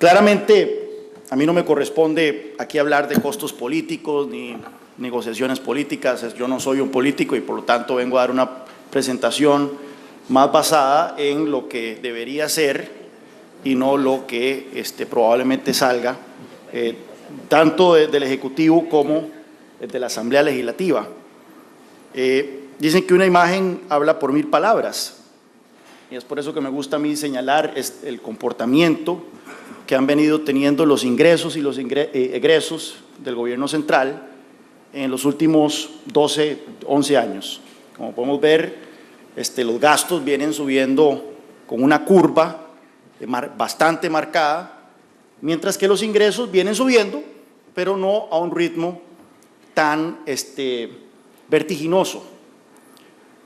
Claramente, a mí no me corresponde aquí hablar de costos políticos ni negociaciones políticas. Yo no soy un político y por lo tanto vengo a dar una presentación más basada en lo que debería ser y no lo que probablemente salga tanto del Ejecutivo como de la Asamblea Legislativa. Dicen que una imagen habla por 1000 palabras y es por eso que me gusta a mí señalar el comportamiento que han venido teniendo los ingresos y los egresos del gobierno central en los últimos 12, 11 años. Como podemos ver, los gastos vienen subiendo con una curva bastante marcada, mientras que los ingresos vienen subiendo, pero no a un ritmo tan vertiginoso.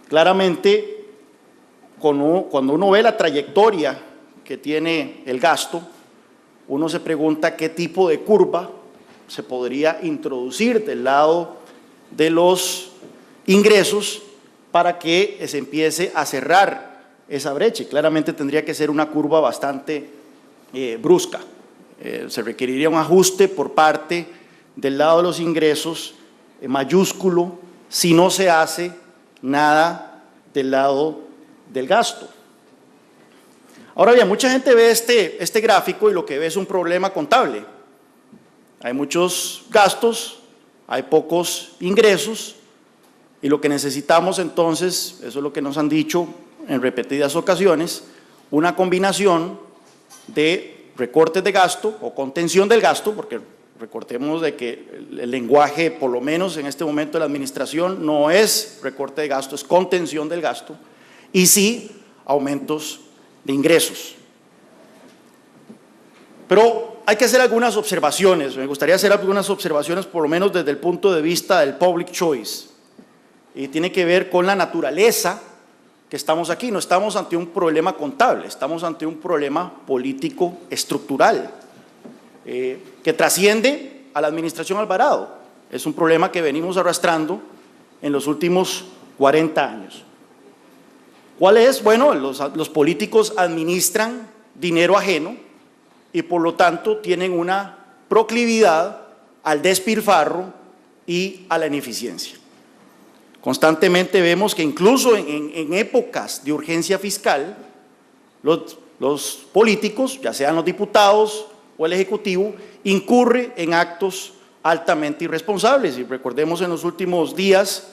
Claramente, cuando uno ve la trayectoria que tiene el gasto, uno se pregunta qué tipo de curva se podría introducir del lado de los ingresos para que se empiece a cerrar esa brecha. Y claramente tendría que ser una curva bastante brusca. Se requeriría un ajuste por parte del lado de los ingresos mayúsculo si no se hace nada del lado del gasto. Ahora bien, mucha gente ve este gráfico y lo que ve es un problema contable. Hay muchos gastos, hay pocos ingresos y lo que necesitamos entonces, eso es lo que nos han dicho en repetidas ocasiones, una combinación de recortes de gasto o contención del gasto, porque recordemos de que el lenguaje, por lo menos en este momento de la administración, no es recorte de gasto, es contención del gasto, y sí aumentos de ingresos. Pero hay que hacer algunas observaciones, me gustaría hacer algunas observaciones por lo menos desde el punto de vista del public choice, y tiene que ver con la naturaleza que estamos aquí. No estamos ante un problema contable, estamos ante un problema político estructural que trasciende a la administración Alvarado. Es un problema que venimos arrastrando en los últimos 40 años. ¿Cuál es? Bueno, los políticos administran dinero ajeno y por lo tanto tienen una proclividad al despilfarro y a la ineficiencia. Constantemente vemos que incluso en épocas de urgencia fiscal, los políticos, ya sean los diputados o el Ejecutivo, incurre en actos altamente irresponsables. Y recordemos en los últimos días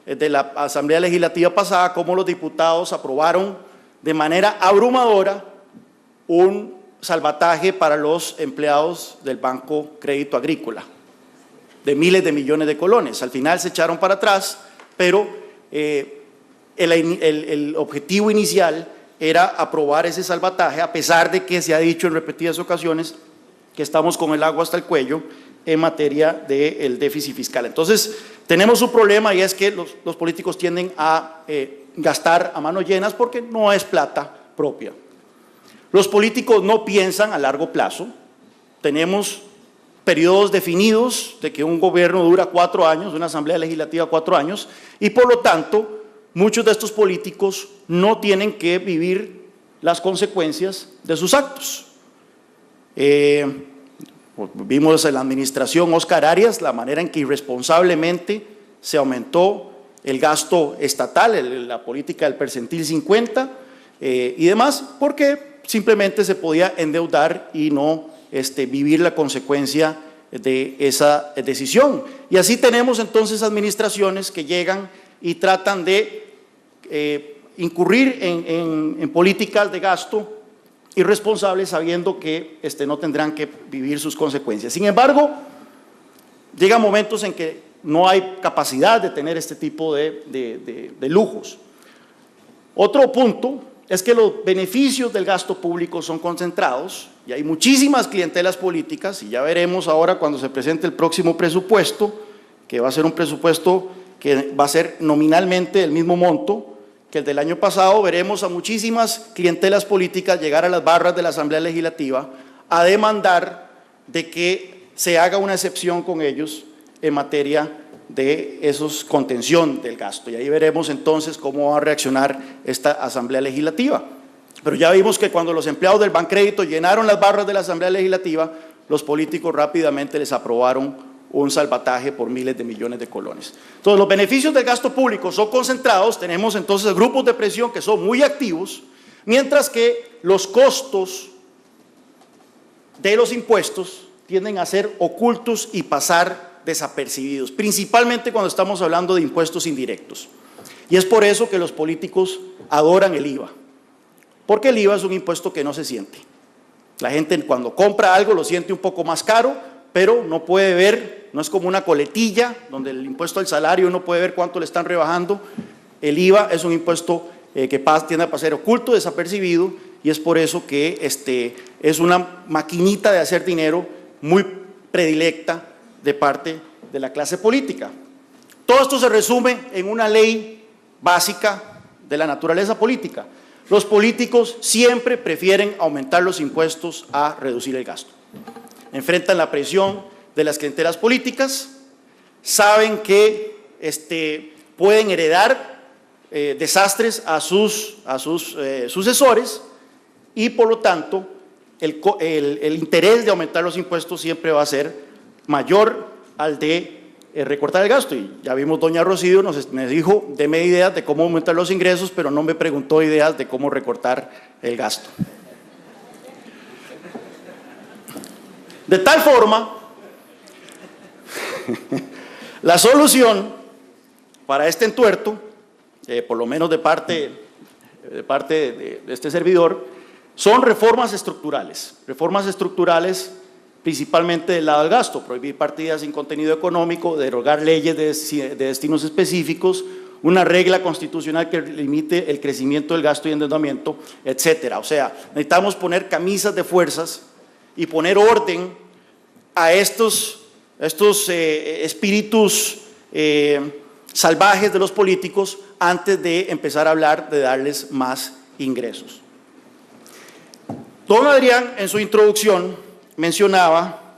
de la Asamblea Legislativa pasada cómo los diputados aprobaron de manera abrumadora un salvataje para los empleados del Banco Crédito Agrícola de miles de millones de colones. Al final se echaron para atrás, pero el objetivo inicial era aprobar ese salvataje, a pesar de que se ha dicho en repetidas ocasiones que estamos con el agua hasta el cuello en materia del déficit fiscal. Entonces, tenemos un problema y es que los políticos tienden a gastar a manos llenas porque no es plata propia. Los políticos no piensan a largo plazo. Tenemos periodos definidos de que un gobierno dura 4 años, una asamblea legislativa 4 años, y por lo tanto muchos de estos políticos no tienen que vivir las consecuencias de sus actos. Vimos en la administración Óscar Arias la manera en que irresponsablemente se aumentó el gasto estatal, la política del percentil 50 y demás, porque simplemente se podía endeudar y no vivir la consecuencia de esa decisión. Y así tenemos entonces administraciones que llegan y tratan de incurrir en políticas de gasto irresponsables sabiendo que no tendrán que vivir sus consecuencias. Sin embargo, llegan momentos en que no hay capacidad de tener este tipo de lujos. Otro punto es que los beneficios del gasto público son concentrados y hay muchísimas clientelas políticas, y ya veremos ahora cuando se presente el próximo presupuesto, que va a ser un presupuesto que va a ser nominalmente el mismo monto que el del año pasado. Veremos a muchísimas clientelas políticas llegar a las barras de la Asamblea Legislativa a demandar de que se haga una excepción con ellos en materia de esos contención del gasto. Y ahí veremos entonces cómo va a reaccionar esta Asamblea Legislativa. Pero ya vimos que cuando los empleados del Bancrédito llenaron las barras de la Asamblea Legislativa, los políticos rápidamente les aprobaron un salvataje por miles de millones de colones. Entonces, los beneficios del gasto público son concentrados, tenemos entonces grupos de presión que son muy activos, mientras que los costos de los impuestos tienden a ser ocultos y pasar desapercibidos, principalmente cuando estamos hablando de impuestos indirectos. Y es por eso que los políticos adoran el IVA, porque el IVA es un impuesto que no se siente. La gente cuando compra algo lo siente un poco más caro, pero no puede ver, no es como una coletilla, donde el impuesto al salario no puede ver cuánto le están rebajando. El IVA es un impuesto que tiende a ser oculto, desapercibido, y es por eso que es una maquinita de hacer dinero muy predilecta de parte de la clase política. Todo esto se resume en una ley básica de la naturaleza política. Los políticos siempre prefieren aumentar los impuestos a reducir el gasto. Enfrentan la presión de las clientelas políticas, saben que pueden heredar desastres a sus sucesores y por lo tanto el interés de aumentar los impuestos siempre va a ser mayor al de recortar el gasto. Y ya vimos, doña Rocío me dijo, deme ideas de cómo aumentar los ingresos, pero no me preguntó ideas de cómo recortar el gasto. De tal forma, la solución para este entuerto, por lo menos de parte de este servidor, son reformas estructurales principalmente del lado del gasto, prohibir partidas sin contenido económico, derogar leyes de destinos específicos, una regla constitucional que limite el crecimiento del gasto y endeudamiento, etcétera. O sea, necesitamos poner camisas de fuerzas y poner orden a estos espíritus salvajes de los políticos antes de empezar a hablar de darles más ingresos. Don Adrián, en su introducción, mencionaba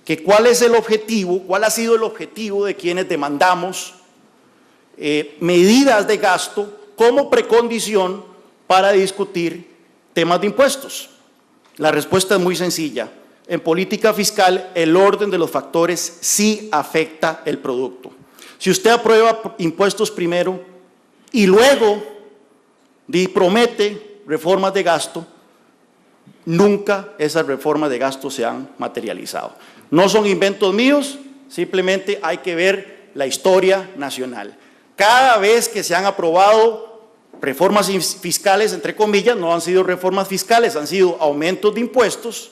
que cuál ha sido el objetivo de quienes demandamos medidas de gasto como precondición para discutir temas de impuestos. La respuesta es muy sencilla. En política fiscal, el orden de los factores sí afecta el producto. Si usted aprueba impuestos primero y luego promete reformas de gasto, nunca esas reformas de gasto se han materializado. No son inventos míos, simplemente hay que ver la historia nacional. Cada vez que se han aprobado reformas fiscales, entre comillas, no han sido reformas fiscales, han sido aumentos de impuestos,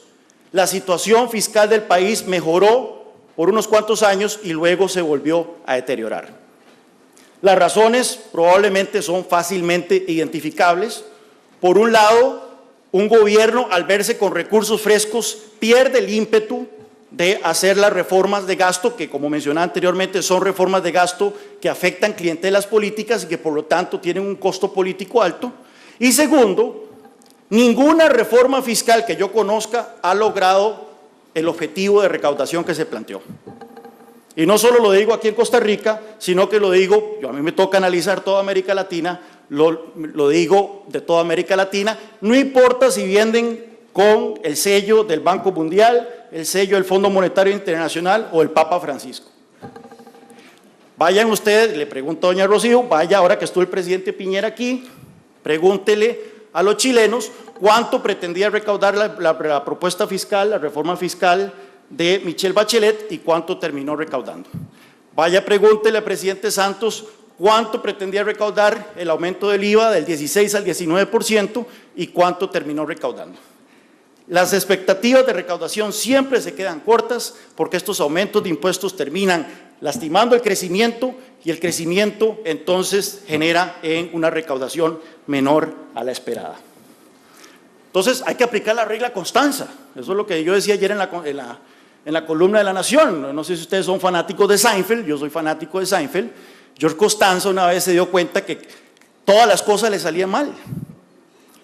la situación fiscal del país mejoró por unos cuantos años y luego se volvió a deteriorar. Las razones probablemente son fácilmente identificables. Por un lado, un gobierno, al verse con recursos frescos, pierde el ímpetu de hacer las reformas de gasto, que como mencionaba anteriormente, son reformas de gasto que afectan clientelas políticas y que por lo tanto tienen un costo político alto. Y segundo, ninguna reforma fiscal que yo conozca ha logrado el objetivo de recaudación que se planteó. Y no solo lo digo aquí en Costa Rica, sino que lo digo, a mí me toca analizar toda América Latina, lo digo de toda América Latina, no importa si vienen con el sello del Banco Mundial, el sello del Fondo Monetario Internacional o el Papa Francisco. Vayan ustedes, le pregunto a doña Rocío, vaya ahora que estuvo el presidente Piñera aquí, pregúntele a los chilenos cuánto pretendía recaudar la propuesta fiscal, la reforma fiscal de Michelle Bachelet y cuánto terminó recaudando. Vaya, pregúntele al presidente Santos cuánto pretendía recaudar el aumento del IVA del 16 al 19% y cuánto terminó recaudando. Las expectativas de recaudación siempre se quedan cortas porque estos aumentos de impuestos terminan lastimando el crecimiento y el crecimiento entonces genera en una recaudación menor a la esperada. Entonces hay que aplicar la regla Constanza. Eso es lo que yo decía ayer en la columna de La Nación. No sé si ustedes son fanáticos de Seinfeld, yo soy fanático de Seinfeld. George Costanza una vez se dio cuenta que todas las cosas le salían mal.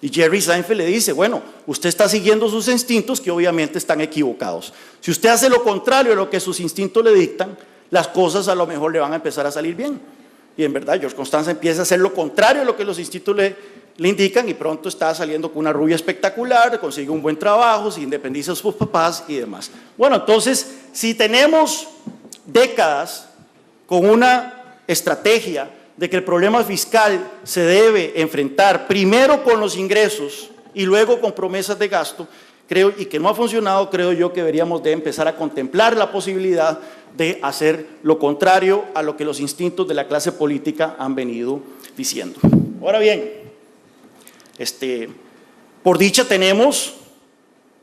Y Jerry Seinfeld le dice, bueno, usted está siguiendo sus instintos que obviamente están equivocados. Si usted hace lo contrario de lo que sus instintos le dictan, las cosas a lo mejor le van a empezar a salir bien. Y en verdad George Costanza empieza a hacer lo contrario de lo que los instintos le indican y pronto está saliendo con una rubia espectacular, consigue un buen trabajo, se independiza de sus papás y demás. Bueno, entonces, si tenemos décadas con una estrategia de que el problema fiscal se debe enfrentar primero con los ingresos y luego con promesas de gasto, creo, y que no ha funcionado, creo yo que deberíamos de empezar a contemplar la posibilidad de hacer lo contrario a lo que los instintos de la clase política han venido diciendo. Ahora bien, por dicha tenemos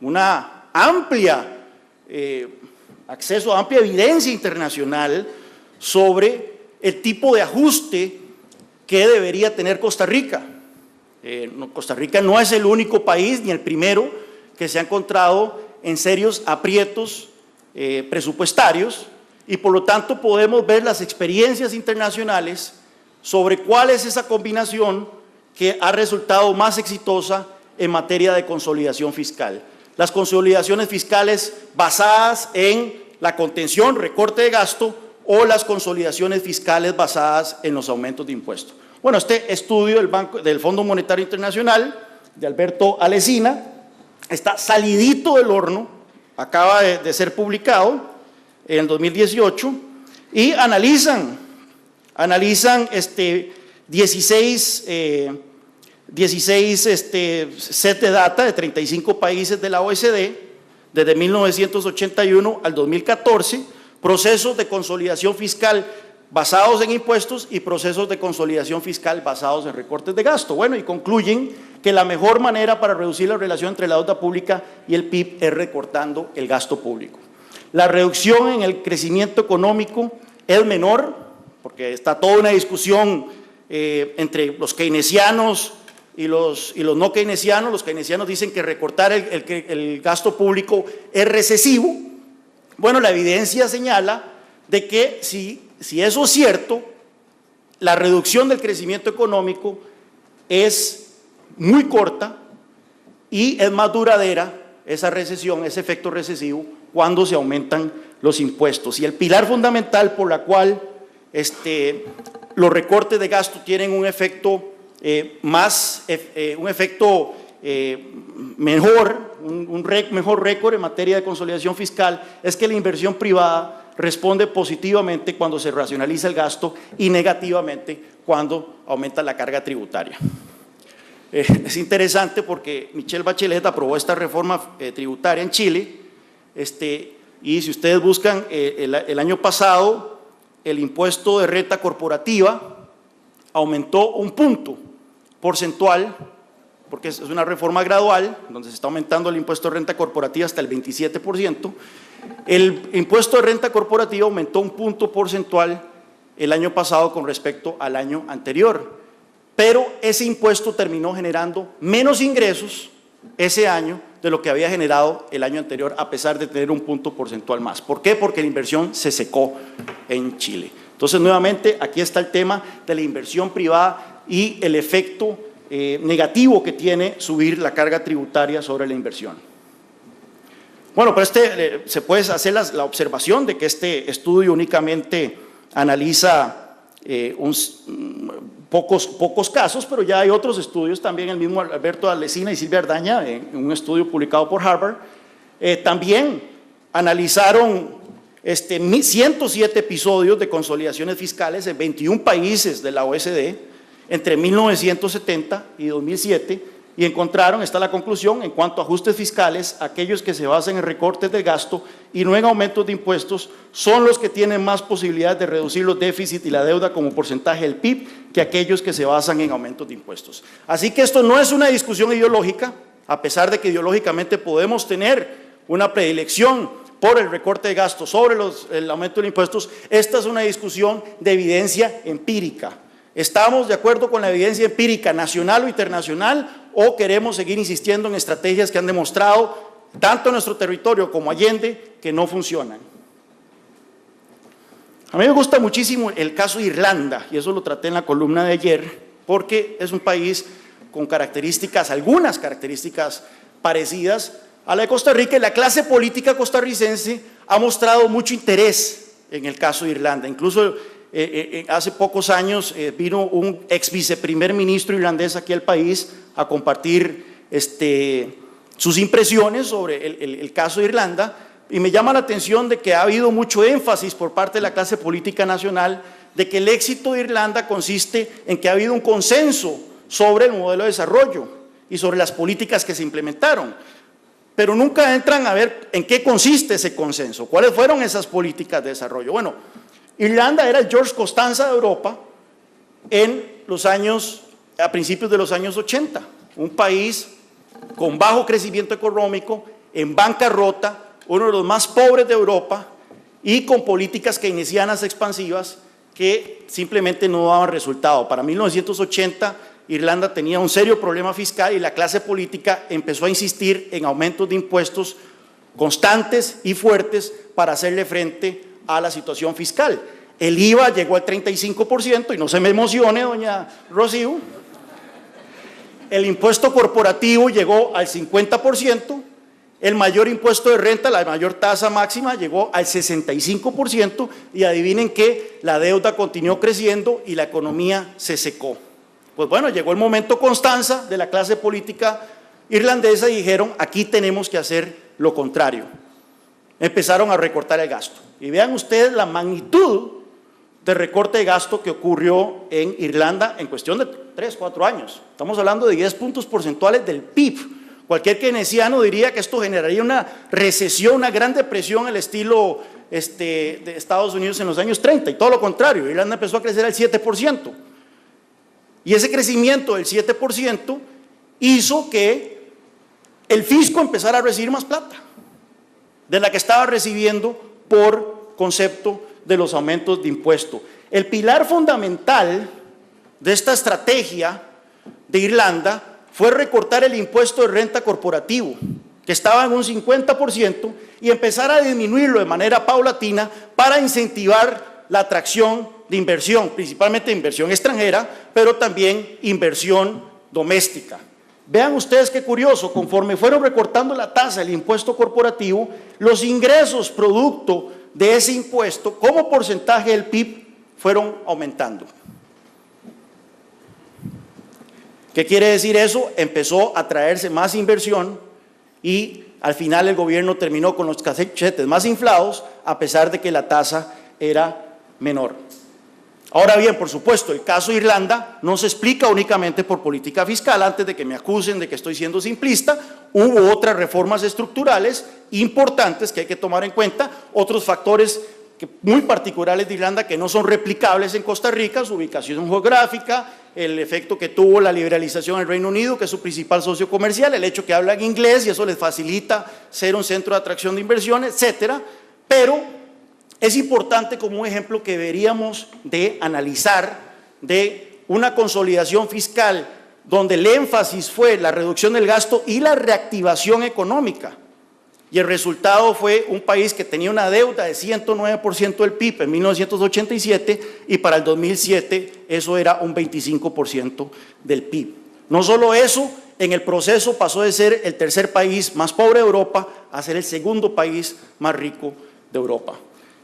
una amplia acceso a amplia evidencia internacional sobre el tipo de ajuste que debería tener Costa Rica. Costa Rica no es el único país ni el primero que se ha encontrado en serios aprietos presupuestarios y por lo tanto podemos ver las experiencias internacionales sobre cuál es esa combinación que ha resultado más exitosa en materia de consolidación fiscal. Las consolidaciones fiscales basadas en la contención, recorte de gasto o las consolidaciones fiscales basadas en los aumentos de impuestos. Bueno, este estudio del Fondo Monetario Internacional de Alberto Alesina está salidito del horno, acaba de ser publicado en el 2018 y analizan 16 set de data de 35 países de la OECD desde 1981 al 2014, procesos de consolidación fiscal basados en impuestos y procesos de consolidación fiscal basados en recortes de gasto. Bueno, y concluyen que la mejor manera para reducir la relación entre la deuda pública y el PIB es recortando el gasto público. La reducción en el crecimiento económico es menor, porque está toda una discusión entre los keynesianos y los no keynesianos. Los keynesianos dicen que recortar el gasto público es recesivo. Bueno, la evidencia señala de que si eso es cierto, la reducción del crecimiento económico es muy corta y es más duradera esa recesión, ese efecto recesivo, cuando se aumentan los impuestos. Y el pilar fundamental por la cual los recortes de gasto tienen un efecto mejor récord en materia de consolidación fiscal es que la inversión privada responde positivamente cuando se racionaliza el gasto y negativamente cuando aumenta la carga tributaria. Es interesante porque Michelle Bachelet aprobó esta reforma tributaria en Chile, y si ustedes buscan el año pasado, el impuesto de renta corporativa aumentó un punto porcentual, porque es una reforma gradual, donde se está aumentando el impuesto de renta corporativa hasta el 27%, el impuesto de renta corporativa aumentó un punto porcentual el año pasado con respecto al año anterior, pero ese impuesto terminó generando menos ingresos ese año de lo que había generado el año anterior, a pesar de tener un punto porcentual más. ¿Por qué? Porque la inversión se secó en Chile. Entonces, nuevamente, aquí está el tema de la inversión privada y el efecto negativo que tiene subir la carga tributaria sobre la inversión. Bueno, pero se puede hacer la observación de que este estudio únicamente analiza pocos casos, pero ya hay otros estudios, también el mismo Alberto Alesina y Silvia Ardaña, en un estudio publicado por Harvard, también analizaron 107 episodios de consolidaciones fiscales en 21 países de la OECD entre 1970 y 2007 y encontraron, está la conclusión, en cuanto a ajustes fiscales, aquellos que se basan en recortes de gasto y no en aumentos de impuestos son los que tienen más posibilidades de reducir los déficits y la deuda como porcentaje del PIB que aquellos que se basan en aumentos de impuestos. Así que esto no es una discusión ideológica, a pesar de que ideológicamente podemos tener una predilección por el recorte de gastos sobre el aumento de impuestos. Esta es una discusión de evidencia empírica. ¿Estamos de acuerdo con la evidencia empírica nacional o internacional o queremos seguir insistiendo en estrategias que han demostrado, tanto en nuestro territorio como Allende, que no funcionan? A mí me gusta muchísimo el caso de Irlanda, y eso lo traté en la columna de ayer, porque es un país con características, algunas características parecidas a la de Costa Rica, y la clase política costarricense ha mostrado mucho interés en el caso de Irlanda. Incluso hace pocos años vino un ex viceprimer ministro irlandés aquí al país a compartir sus impresiones sobre el caso de Irlanda, y me llama la atención de que ha habido mucho énfasis por parte de la clase política nacional de que el éxito de Irlanda consiste en que ha habido un consenso sobre el modelo de desarrollo y sobre las políticas que se implementaron, pero nunca entran a ver en qué consiste ese consenso, cuáles fueron esas políticas de desarrollo. Bueno, Irlanda era el George Costanza de Europa a principios de los años 80, un país con bajo crecimiento económico, en bancarrota, uno de los más pobres de Europa y con políticas keynesianas expansivas que simplemente no daban resultado. Para 1980, Irlanda tenía un serio problema fiscal y la clase política empezó a insistir en aumentos de impuestos constantes y fuertes para hacerle frente a la situación fiscal. El IVA llegó al 35%, y no se me emocione, doña Rocío. El impuesto corporativo llegó al 50%, el mayor impuesto de renta, la mayor tasa máxima, llegó al 65%, y adivinen qué, la deuda continuó creciendo y la economía se secó. Pues bueno, llegó el momento Constanza de la clase política irlandesa y dijeron, aquí tenemos que hacer lo contrario. Empezaron a recortar el gasto. Y vean ustedes la magnitud de recorte de gasto que ocurrió en Irlanda en cuestión de 3, 4 años. Estamos hablando de 10 puntos porcentuales del PIB. Cualquier keynesiano diría que esto generaría una recesión, una gran depresión al estilo de Estados Unidos en los años 30, y todo lo contrario, Irlanda empezó a crecer al 7%. Y ese crecimiento del 7% hizo que el fisco empezara a recibir más plata de la que estaba recibiendo por concepto de los aumentos de impuesto. El pilar fundamental de esta estrategia de Irlanda fue recortar el impuesto de renta corporativo, que estaba en un 50%, y empezar a disminuirlo de manera paulatina para incentivar la atracción de inversión, principalmente inversión extranjera, pero también inversión doméstica. Vean ustedes qué curioso, conforme fueron recortando la tasa del impuesto corporativo, los ingresos producto de ese impuesto como porcentaje del PIB fueron aumentando. ¿Qué quiere decir eso? Empezó a traerse más inversión y al final el gobierno terminó con los cachetes más inflados a pesar de que la tasa era menor. Ahora bien, por supuesto, el caso de Irlanda no se explica únicamente por política fiscal. Antes de que me acusen de que estoy siendo simplista, hubo otras reformas estructurales importantes que hay que tomar en cuenta, otros factores muy particulares de Irlanda que no son replicables en Costa Rica, su ubicación geográfica, el efecto que tuvo la liberalización en el Reino Unido, que es su principal socio comercial, el hecho que hablan inglés y eso les facilita ser un centro de atracción de inversiones, etcétera. Pero es importante como un ejemplo que deberíamos de analizar de una consolidación fiscal donde el énfasis fue la reducción del gasto y la reactivación económica. Y el resultado fue un país que tenía una deuda de 109% del PIB en 1987 y para el 2007 eso era un 25% del PIB. No solo eso, en el proceso pasó de ser el tercer país más pobre de Europa a ser el segundo país más rico de Europa.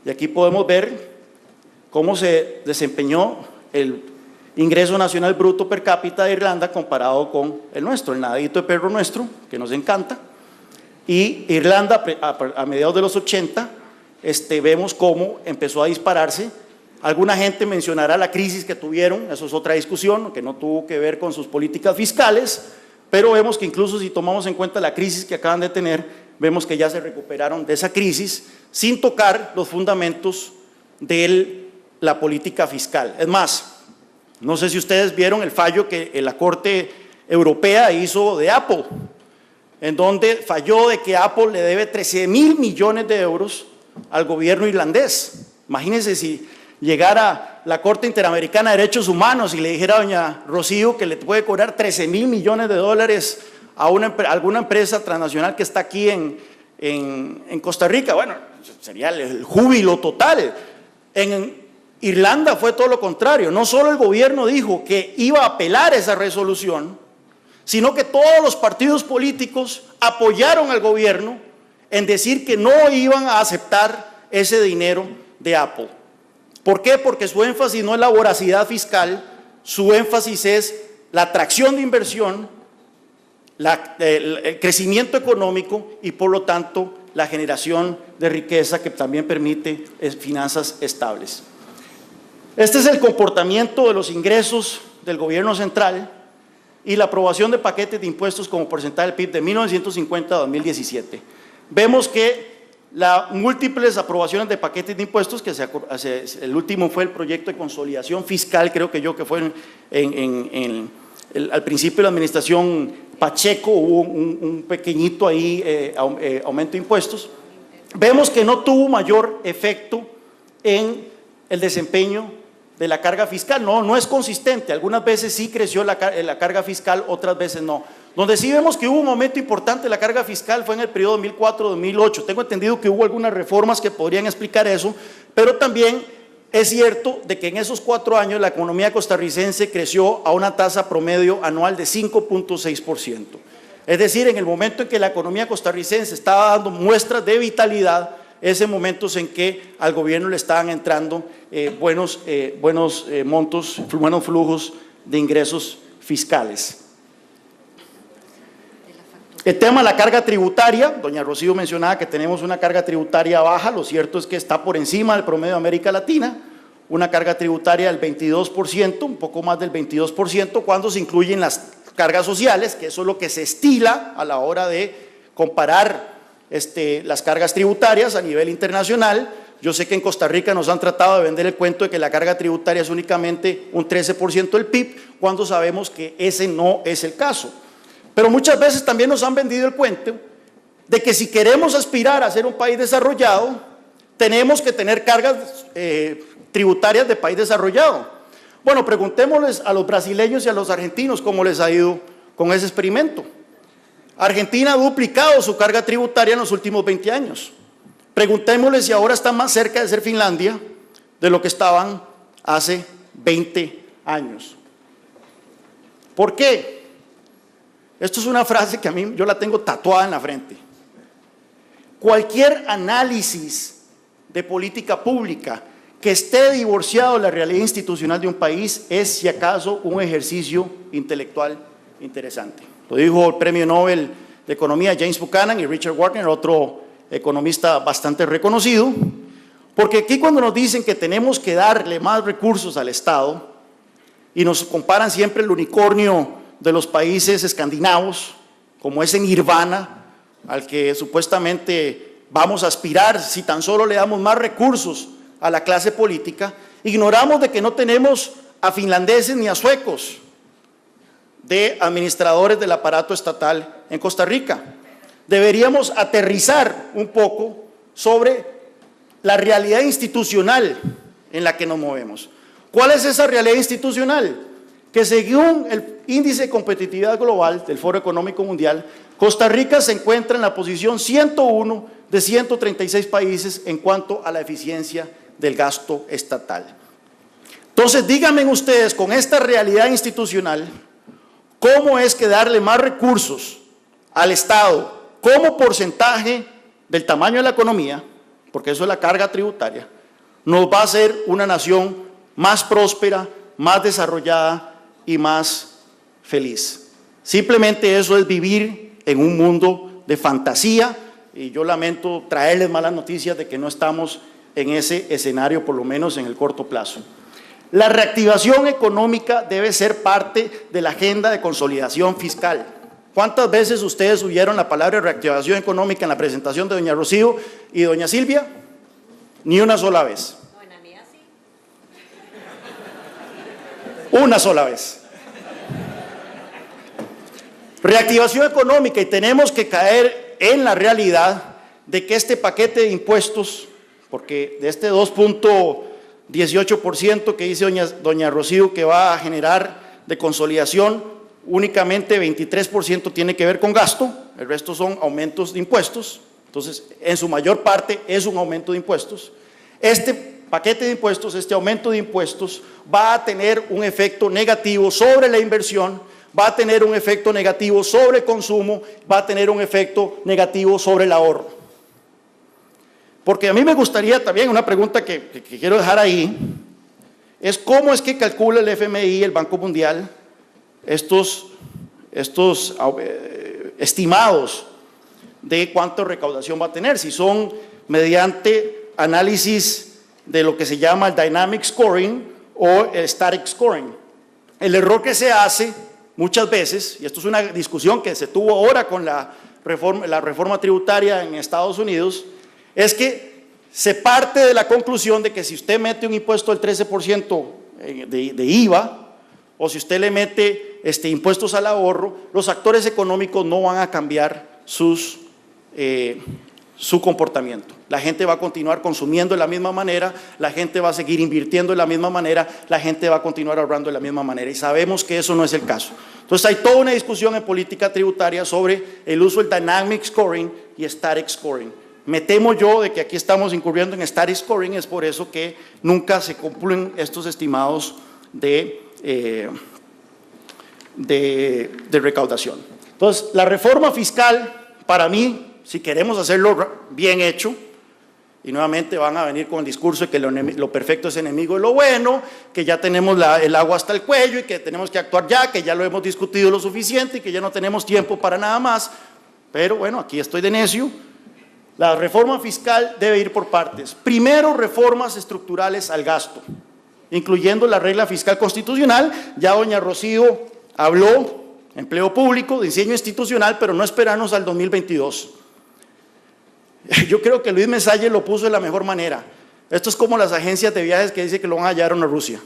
Y aquí podemos ver cómo se desempeñó el ingreso nacional bruto per cápita de Irlanda comparado con el nuestro, el nadadito de perro nuestro, que nos encanta. Y Irlanda a mediados de los 80, vemos cómo empezó a dispararse. Alguna gente mencionará la crisis que tuvieron, eso es otra discusión, que no tuvo que ver con sus políticas fiscales, pero vemos que incluso si tomamos en cuenta la crisis que acaban de tener, vemos que ya se recuperaron de esa crisis sin tocar los fundamentos de la política fiscal. Es más, no sé si ustedes vieron el fallo que la Corte Europea hizo de Apple, en donde falló de que Apple le debe 13.000 millones de euros al gobierno irlandés. Imagínense si llegara la Corte Interamericana de Derechos Humanos y le dijera a doña Rocío que le puede cobrar 13.000 millones de dólares a alguna empresa transnacional que está aquí en Costa Rica. Bueno, sería el júbilo total. En Irlanda fue todo lo contrario. No solo el gobierno dijo que iba a apelar esa resolución, sino que todos los partidos políticos apoyaron al gobierno en decir que no iban a aceptar ese dinero de Apple. ¿Por qué? Porque su énfasis no es la voracidad fiscal, su énfasis es la atracción de inversión, el crecimiento económico y por lo tanto la generación de riqueza que también permite finanzas estables. Este es el comportamiento de los ingresos del gobierno central y la aprobación de paquetes de impuestos como porcentaje del PIB de 1950 a 2017. Vemos que las múltiples aprobaciones de paquetes de impuestos, que el último fue el proyecto de consolidación fiscal, creo que fue al principio de la administración Pacheco, hubo un pequeñito ahí aumento de impuestos. Vemos que no tuvo mayor efecto en el desempeño de la carga fiscal, no es consistente, algunas veces sí creció la carga fiscal, otras veces no. Donde sí vemos que hubo un aumento importante de la carga fiscal fue en el periodo 2004-2008, tengo entendido que hubo algunas reformas que podrían explicar eso, pero también es cierto de que en esos 4 años la economía costarricense creció a una tasa promedio anual de 5.6%. Es decir, en el momento en que la economía costarricense estaba dando muestras de vitalidad, ese momentos en que al gobierno le estaban entrando buenos montos, buenos flujos de ingresos fiscales. El tema de la carga tributaria, doña Rocío mencionaba que tenemos una carga tributaria baja, lo cierto es que está por encima del promedio de América Latina, una carga tributaria del 22%, un poco más del 22%, cuando se incluyen las cargas sociales, que eso es lo que se estila a la hora de comparar las cargas tributarias a nivel internacional. Yo sé que en Costa Rica nos han tratado de vender el cuento de que la carga tributaria es únicamente un 13% del PIB, cuando sabemos que ese no es el caso. Pero muchas veces también nos han vendido el cuento de que si queremos aspirar a ser un país desarrollado, tenemos que tener cargas tributarias de país desarrollado. Bueno, preguntémosles a los brasileños y a los argentinos cómo les ha ido con ese experimento. Argentina ha duplicado su carga tributaria en los últimos 20 años. Preguntémosles si ahora están más cerca de ser Finlandia de lo que estaban hace 20 años. ¿Por qué? Esto es una frase que a mí yo la tengo tatuada en la frente. Cualquier análisis de política pública que esté divorciado de la realidad institucional de un país es, si acaso, un ejercicio intelectual interesante. Lo dijo el premio Nobel de Economía James Buchanan y Richard Wagner, otro economista bastante reconocido, porque aquí cuando nos dicen que tenemos que darle más recursos al Estado y nos comparan siempre el unicornio de los países escandinavos como ese nirvana al que supuestamente vamos a aspirar si tan solo le damos más recursos a la clase política, ignoramos de que no tenemos a finlandeses ni a suecos de administradores del aparato estatal en Costa Rica. Deberíamos aterrizar un poco sobre la realidad institucional en la que nos movemos. ¿Cuál es esa realidad institucional? Que según el índice de competitividad global del Foro Económico Mundial, Costa Rica se encuentra en la posición 101 de 136 países en cuanto a la eficiencia del gasto estatal. Entonces, díganme ustedes, con esta realidad institucional, ¿cómo es que darle más recursos al Estado como porcentaje del tamaño de la economía, porque eso es la carga tributaria, nos va a hacer una nación más próspera, más desarrollada y más feliz? Simplemente eso es vivir en un mundo de fantasía, y yo lamento traerles malas noticias de que no estamos en ese escenario, por lo menos en el corto plazo. La reactivación económica debe ser parte de la agenda de consolidación fiscal. ¿Cuántas veces ustedes oyeron la palabra reactivación económica en la presentación de doña Rocío y doña Silvia? Ni una sola vez. Buena mía, sí. Una sola vez. Reactivación económica, y tenemos que caer en la realidad de que este paquete de impuestos, porque de este 2.18% que dice doña Rocío que va a generar de consolidación, únicamente 23% tiene que ver con gasto, el resto son aumentos de impuestos. Entonces, en su mayor parte es un aumento de impuestos. Este paquete de impuestos, este aumento de impuestos va a tener un efecto negativo sobre la inversión, va a tener un efecto negativo sobre el consumo, va a tener un efecto negativo sobre el ahorro. Porque a mí me gustaría también, una pregunta que quiero dejar ahí, es cómo es que calcula el FMI, el Banco Mundial, estos estimados de cuánta recaudación va a tener, si son mediante análisis de lo que se llama el Dynamic Scoring o el Static Scoring. El error que se hace muchas veces, y esto es una discusión que se tuvo ahora con la reforma tributaria en Estados Unidos, es que se parte de la conclusión de que si usted mete un impuesto del 13% de IVA, o si usted le mete impuestos al ahorro, los actores económicos no van a cambiar su comportamiento. La gente va a continuar consumiendo de la misma manera, la gente va a seguir invirtiendo de la misma manera, la gente va a continuar ahorrando de la misma manera, y sabemos que eso no es el caso. Entonces hay toda una discusión en política tributaria sobre el uso del Dynamic Scoring y Static Scoring. Me temo yo de que aquí estamos incurriendo en Static Scoring, es por eso que nunca se cumplen estos estimados de recaudación. Entonces, la reforma fiscal, para mí, si queremos hacerlo bien hecho, y nuevamente van a venir con el discurso de que lo perfecto es enemigo de lo bueno, que ya tenemos el agua hasta el cuello y que tenemos que actuar ya, que ya lo hemos discutido lo suficiente y que ya no tenemos tiempo para nada más, pero bueno, aquí estoy de necio. La reforma fiscal debe ir por partes. Primero, reformas estructurales al gasto, incluyendo la regla fiscal constitucional. Ya doña Rocío habló, empleo público, diseño institucional, pero no esperarnos al 2022. Yo creo que Luis Mesalle lo puso de la mejor manera. Esto es como las agencias de viajes que dicen que lo van a hallar a Rusia.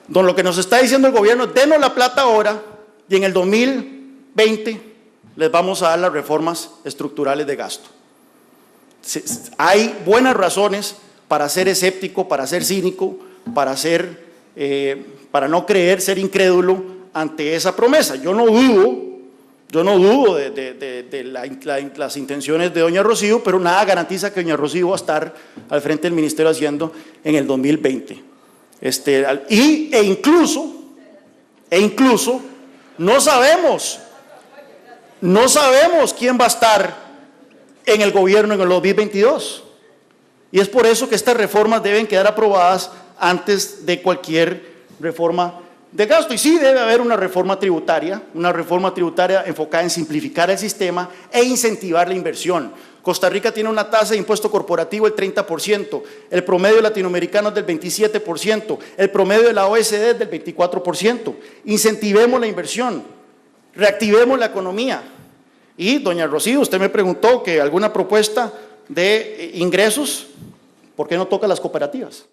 Lo que nos está diciendo el gobierno es: denos la plata ahora y en el 2020 les vamos a dar las reformas estructurales de gasto. Hay buenas razones para ser escéptico, para ser cínico, para no creer, ser incrédulo ante esa promesa. Yo no dudo de las intenciones de doña Rocío, pero nada garantiza que doña Rocío va a estar al frente del Ministerio de Hacienda en el 2020. E incluso no sabemos quién va a estar en el gobierno en el 2022. Y es por eso que estas reformas deben quedar aprobadas antes de cualquier reforma de gasto. Y sí debe haber una reforma tributaria enfocada en simplificar el sistema e incentivar la inversión. Costa Rica tiene una tasa de impuesto corporativo del 30%, el promedio latinoamericano es del 27%, el promedio de la OECD es del 24%. Incentivemos la inversión, reactivemos la economía. Y doña Rocío, usted me preguntó que alguna propuesta de ingresos, ¿por qué no toca las cooperativas?